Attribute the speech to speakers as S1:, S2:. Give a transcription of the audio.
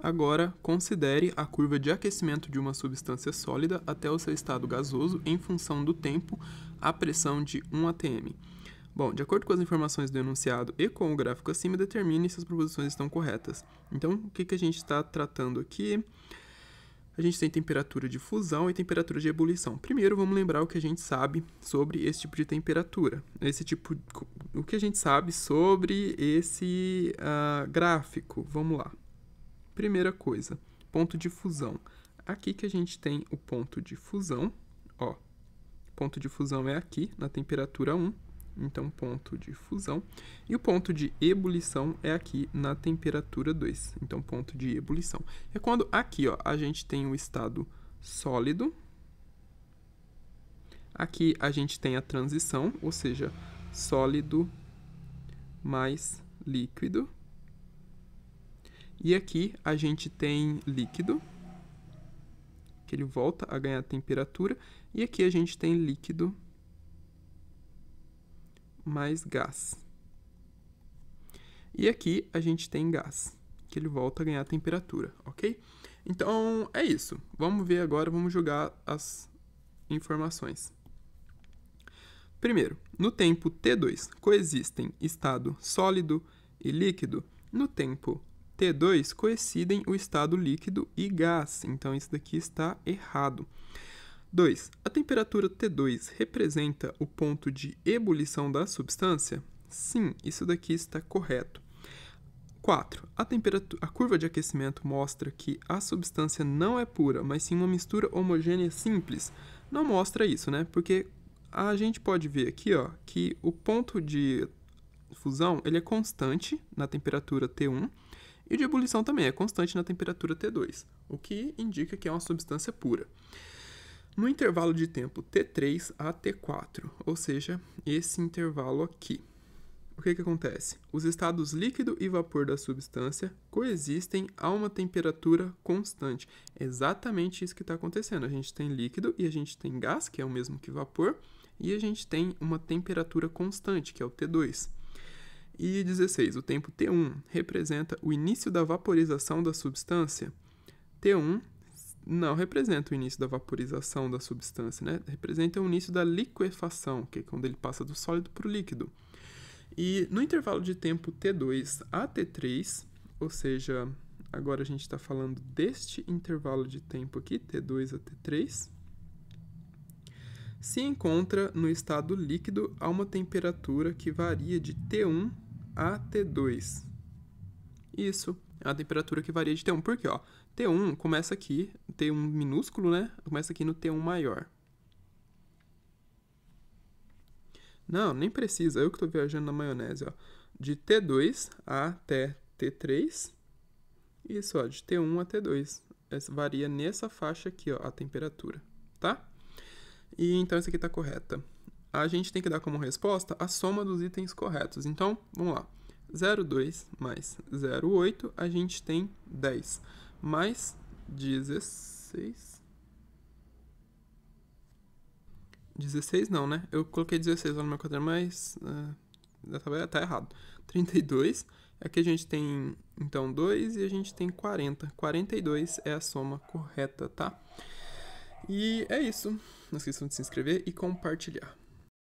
S1: Agora, considere a curva de aquecimento de uma substância sólida até o seu estado gasoso em função do tempo à pressão de 1 atm. Bom, de acordo com as informações do enunciado e com o gráfico acima, determine se as proposições estão corretas. Então, o que a gente está tratando aqui? A gente tem temperatura de fusão e temperatura de ebulição. Primeiro, vamos lembrar o que a gente sabe sobre esse tipo de temperatura. O que a gente sabe sobre esse gráfico. Vamos lá. Primeira coisa, ponto de fusão. Aqui que a gente tem o ponto de fusão. Ó, ponto de fusão é aqui, na temperatura 1. Então, ponto de fusão. E o ponto de ebulição é aqui na temperatura 2. Então, ponto de ebulição. É quando aqui, ó, a gente tem o estado sólido. Aqui a gente tem a transição, ou seja, sólido mais líquido. E aqui a gente tem líquido, que ele volta a ganhar temperatura. E aqui a gente tem líquido mais gás. E aqui a gente tem gás, que ele volta a ganhar temperatura, ok? Então, é isso. Vamos ver agora, vamos jogar as informações. Primeiro, no tempo T2 coexistem estado sólido e líquido. No tempo T2 coincidem o estado líquido e gás. Então, isso daqui está errado. 2. A temperatura T2 representa o ponto de ebulição da substância? Sim, isso daqui está correto. 4. A curva de aquecimento mostra que a substância não é pura, mas sim uma mistura homogênea simples. Não mostra isso, né? Porque a gente pode ver aqui, ó, que o ponto de fusão ele é constante na temperatura T1 e o de ebulição também é constante na temperatura T2, o que indica que é uma substância pura. No intervalo de tempo T3 a T4, ou seja, esse intervalo aqui, o que acontece? Os estados líquido e vapor da substância coexistem a uma temperatura constante. É exatamente isso que está acontecendo. A gente tem líquido e a gente tem gás, que é o mesmo que vapor, e a gente tem uma temperatura constante, que é o T2. E 16, o tempo T1 representa o início da vaporização da substância. T1 não representa o início da vaporização da substância, né? Representa o início da liquefação, que é quando ele passa do sólido para o líquido. E no intervalo de tempo T2 a T3, ou seja, agora a gente está falando deste intervalo de tempo aqui, T2 a T3, se encontra no estado líquido a uma temperatura que varia de T1 a T2. Isso, é a temperatura que varia de T1. Por quê? Ó, T1 começa aqui, T1 minúsculo, né? Começa aqui no T1 maior. Não, nem precisa, eu que estou viajando na maionese, ó. De T2 até T3, isso, ó, de T1 a T2. Essa varia nessa faixa aqui, ó, a temperatura, tá? E então essa aqui está correta. A gente tem que dar como resposta a soma dos itens corretos. Então, vamos lá. 0,2 mais 0,8, a gente tem 10. Mais 16... 16 não, né? Eu coloquei 16 lá no meu caderno, mas tá errado. 32, aqui a gente tem, então, 2 e a gente tem 40. 42 é a soma correta, tá? E é isso. Não esqueçam de se inscrever e compartilhar.